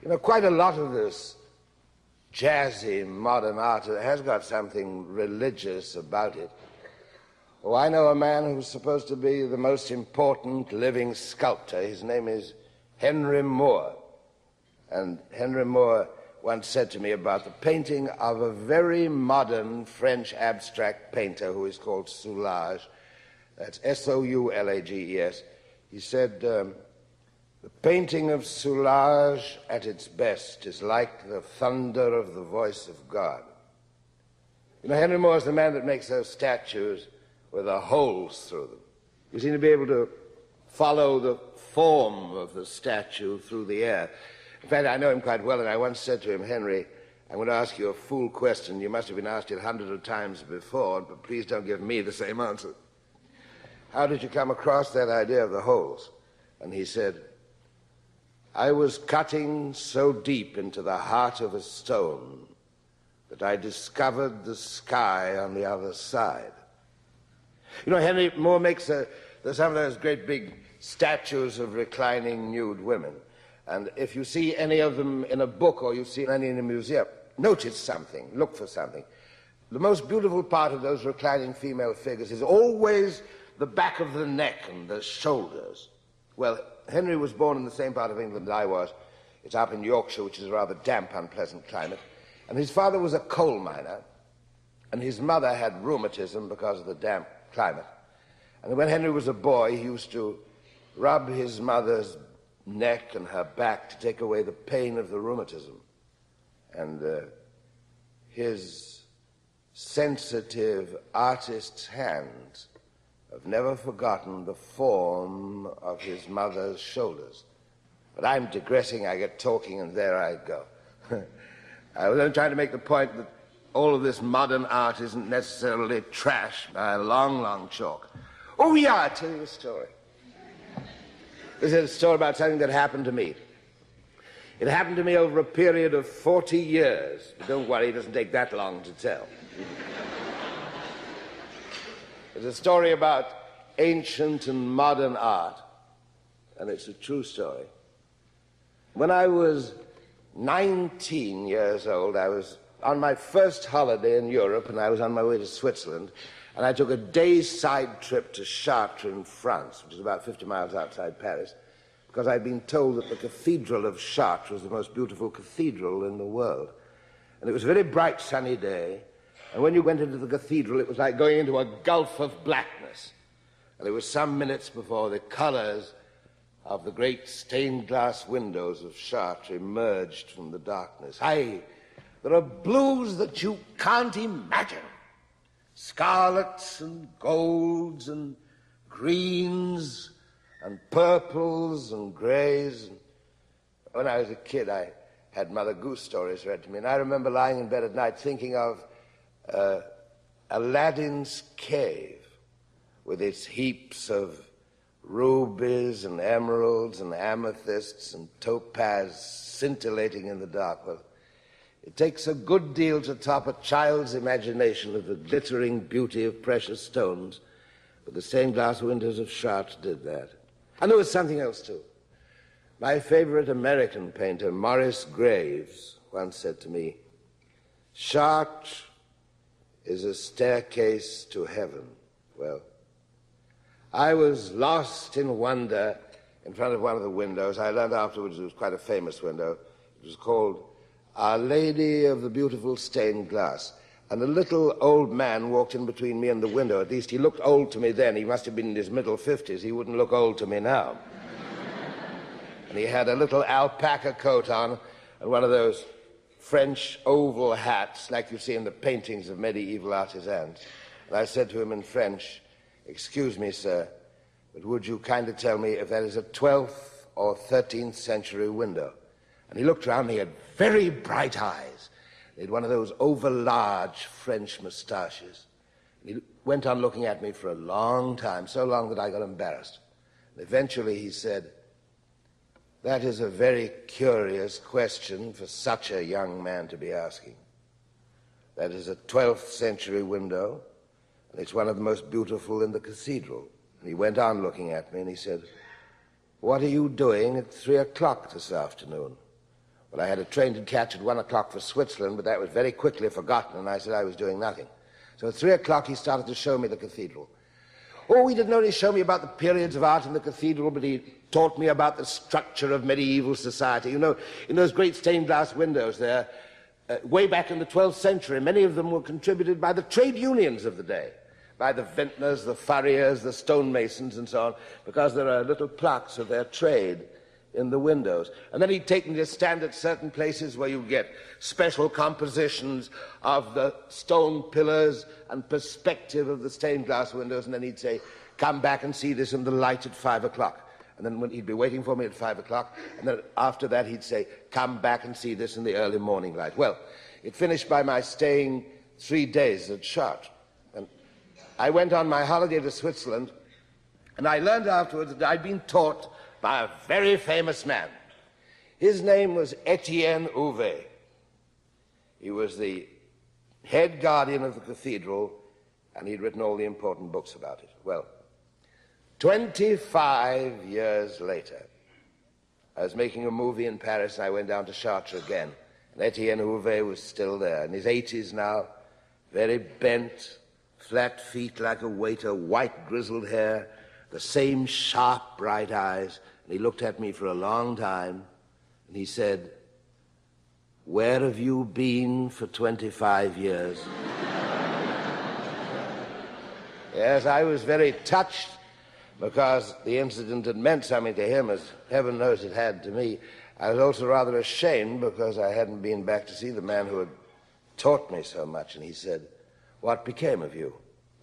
You know, quite a lot of this jazzy modern art has got something religious about it. Oh, I know a man who's supposed to be the most important living sculptor. His name is Henry Moore. And Henry Moore once said to me about the painting of a very modern French abstract painter who is called Soulages. That's S-O-U-L-A-G-E-S. He said, the painting of Soulages at its best is like the thunder of the voice of God. You know, Henry Moore is the man that makes those statues with the holes through them. You seem to be able to follow the form of the statue through the air. In fact, I know him quite well, and I once said to him, Henry, I'm going to ask you a fool question. You must have been asked it hundreds of times before, but please don't give me the same answer. How did you come across that idea of the holes? And he said, I was cutting so deep into the heart of a stone that I discovered the sky on the other side. You know, Henry Moore makes some of those great big statues of reclining nude women. And if you see any of them in a book or you see any in a museum, notice something, look for something. The most beautiful part of those reclining female figures is always the back of the neck and the shoulders. Well, Henry was born in the same part of England that I was. It's up in Yorkshire, which is a rather damp, unpleasant climate. And his father was a coal miner, and his mother had rheumatism because of the damp climate. And when Henry was a boy, he used to rub his mother's neck and her back to take away the pain of the rheumatism. And his sensitive artist's hands have never forgotten the form of his mother's shoulders. But I'm digressing, I get talking, and there I go. I was only trying to make the point that all of this modern art isn't necessarily trash by a long, long chalk. Oh, yeah, I'll tell you a story. This is a story about something that happened to me. It happened to me over a period of 40 years. But don't worry, it doesn't take that long to tell. It's a story about ancient and modern art, and it's a true story. When I was 19 years old, I was on my first holiday in Europe, and I was on my way to Switzerland, and I took a day's side trip to Chartres in France, which is about 50 miles outside Paris, because I'd been told that the Cathedral of Chartres was the most beautiful cathedral in the world. And it was a very bright, sunny day, and when you went into the cathedral, it was like going into a gulf of blackness. And it was some minutes before the colors of the great stained glass windows of Chartres emerged from the darkness. There are blues that you can't imagine. Scarlets and golds and greens and purples and grays. When I was a kid, I had Mother Goose stories read to me, and I remember lying in bed at night thinking of Aladdin's cave with its heaps of rubies and emeralds and amethysts and topaz scintillating in the dark. Well, it takes a good deal to top a child's imagination of the glittering beauty of precious stones, but the stained glass windows of Chartres did that. And there was something else, too. My favorite American painter, Morris Graves, once said to me, Chartres is a staircase to heaven. Well, I was lost in wonder in front of one of the windows. I learned afterwards it was quite a famous window. It was called Our Lady of the Beautiful Stained Glass. And a little old man walked in between me and the window. At least he looked old to me then. He must have been in his middle 50s. He wouldn't look old to me now. And he had a little alpaca coat on and one of those French oval hats like you see in the paintings of medieval artisans. And I said to him in French, excuse me, sir, but would you kindly tell me if that is a 12th or 13th century window? And he looked around, he had very bright eyes. He had one of those over-large French moustaches. He went on looking at me for a long time, so long that I got embarrassed. And eventually he said, that is a very curious question for such a young man to be asking. That is a 12th century window, and it's one of the most beautiful in the cathedral. And he went on looking at me and he said, what are you doing at 3 o'clock this afternoon? Well, I had a train to catch at 1 o'clock for Switzerland, but that was very quickly forgotten, and I said I was doing nothing. So at 3 o'clock, he started to show me the cathedral. Oh, he didn't only show me about the periods of art in the cathedral, but he taught me about the structure of medieval society. You know, in those great stained glass windows there, way back in the 12th century, many of them were contributed by the trade unions of the day, by the vintners, the furriers, the stonemasons, and so on, because there are little plaques of their trade in the windows. And then he'd take me to stand at certain places where you get special compositions of the stone pillars and perspective of the stained glass windows, and then he'd say, come back and see this in the light at 5 o'clock. And then he'd be waiting for me at 5 o'clock, and then after that he'd say, come back and see this in the early morning light. Well, it finished by my staying 3 days at Chartres. And I went on my holiday to Switzerland, and I learned afterwards that I'd been taught by a very famous man. His name was Etienne Houvet. He was the head guardian of the cathedral, and he'd written all the important books about it. Well, 25 years later, I was making a movie in Paris, and I went down to Chartres again. And Etienne Houvet was still there, in his 80s now, very bent, flat feet like a waiter, white grizzled hair, the same sharp, bright eyes. And he looked at me for a long time, and he said, where have you been for 25 years? Yes, I was very touched, because the incident had meant something to him, as heaven knows it had to me. I was also rather ashamed, because I hadn't been back to see the man who had taught me so much. And he said, what became of you?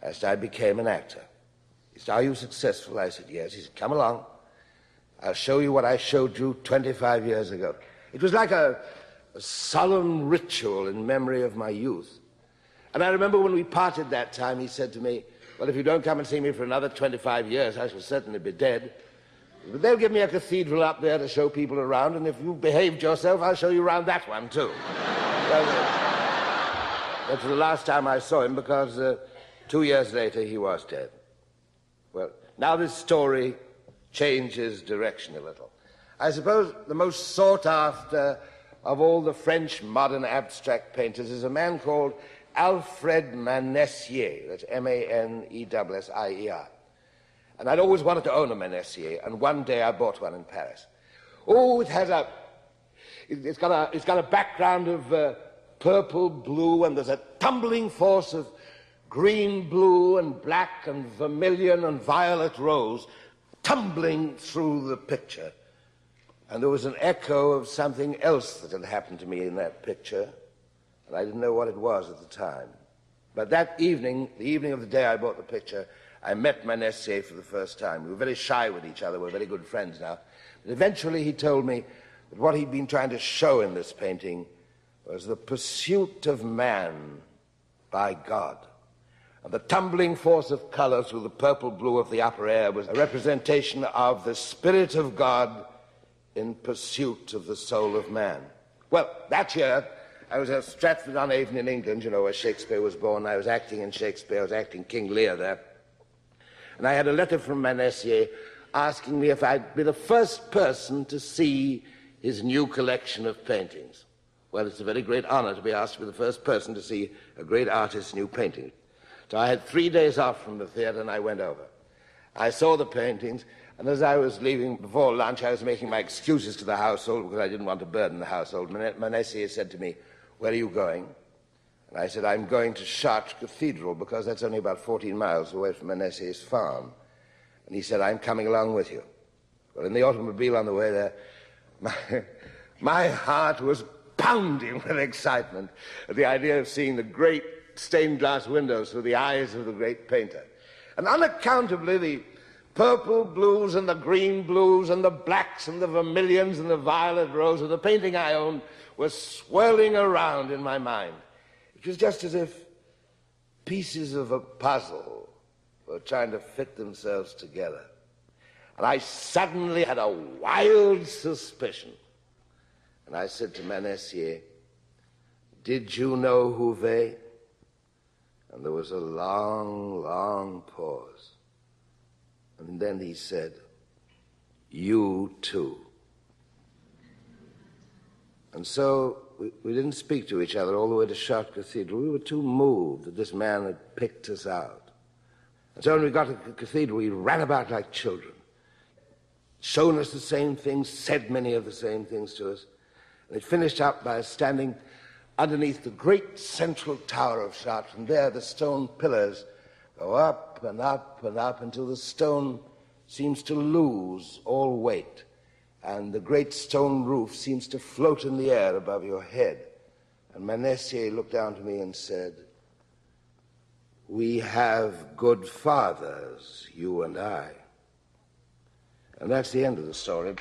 I said, I became an actor. He said, are you successful? I said, yes. He said, come along. I'll show you what I showed you 25 years ago. It was like a solemn ritual in memory of my youth. And I remember when we parted that time, he said to me, well, if you don't come and see me for another 25 years, I shall certainly be dead. But they'll give me a cathedral up there to show people around, and if you've behaved yourself, I'll show you around that one, too. Well, that's the last time I saw him, because 2 years later, he was dead. Well, now this story changes direction a little. I suppose the most sought after of all the French modern abstract painters is a man called Alfred Manessier. That's M-A-N-E-S-S-I-E-R. And I'd always wanted to own a Manessier, and one day I bought one in Paris. Oh, it's got a background of purple, blue, and there's a tumbling force of green, blue, and black, and vermilion, and violet rose tumbling through the picture. And there was an echo of something else that had happened to me in that picture, and I didn't know what it was at the time. But that evening, the evening of the day I bought the picture, I met Manessier for the first time. We were very shy with each other. We're very good friends now. But eventually he told me that what he'd been trying to show in this painting was the pursuit of man by God. And the tumbling force of color through the purple blue of the upper air was a representation of the Spirit of God in pursuit of the soul of man. Well, that year, I was at Stratford-on-Avon in England, you know, where Shakespeare was born. I was acting in Shakespeare. I was acting King Lear there. And I had a letter from Manessier asking me if I'd be the first person to see his new collection of paintings. Well, it's a very great honor to be asked to be the first person to see a great artist's new painting. So I had 3 days off from the theater, and I went over. I saw the paintings, and as I was leaving before lunch, I was making my excuses to the household because I didn't want to burden the household. Manessier said to me, where are you going? And I said, I'm going to Chartres Cathedral, because that's only about 14 miles away from Manessier's farm. And he said, I'm coming along with you. Well, in the automobile on the way there, my heart was pounding with excitement at the idea of seeing the great stained glass windows through the eyes of the great painter. And unaccountably, the purple blues and the green blues and the blacks and the vermilions and the violet rose of the painting I owned were swirling around in my mind. It was just as if pieces of a puzzle were trying to fit themselves together. And I suddenly had a wild suspicion. And I said to Manessier, did you know Houvet? And there was a long, long pause. And then he said, you too. And so we didn't speak to each other all the way to Chartres Cathedral. We were too moved that this man had picked us out. And so when we got to the cathedral, we ran about like children, shown us the same things, said many of the same things to us. And it finished up by us standing underneath the great central tower of Chartres, and there the stone pillars go up and up and up until the stone seems to lose all weight, and the great stone roof seems to float in the air above your head. And Manessier looked down to me and said, "We have good fathers, you and I." And that's the end of the story.